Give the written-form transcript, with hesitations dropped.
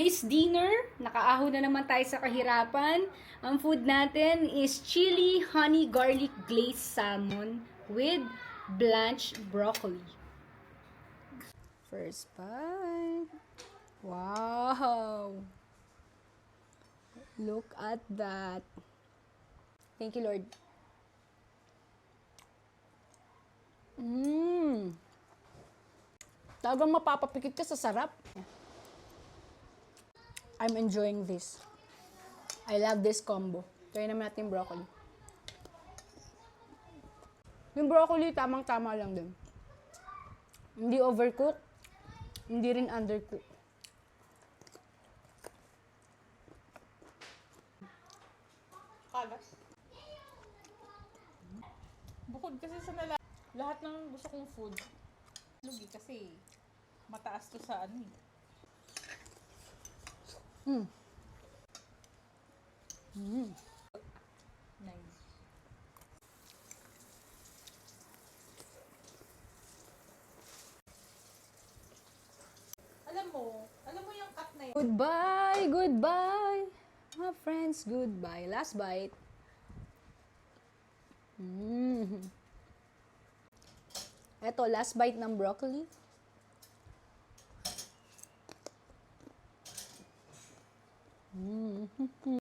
today's dinner, nakaahon na naman tayo sa kahirapan. Ang food natin is chili honey garlic glazed salmon with blanched broccoli. First bite. Wow! Look at that. Thank you, Lord. Talagang mapapapikit ka sa sarap. I'm enjoying this. I love this combo. Try naman natin yung broccoli. Yung broccoli, tamang-tama lang din. Hindi overcook, hindi rin undercook. Kalas. Bukod kasi sa lahat ng gusto kong food, lugi kasi mataas to sa ano eh. Nice. Alam mo yung cut na yun. Goodbye, goodbye. My friends, goodbye. Last bite. Eto, last bite ng broccoli.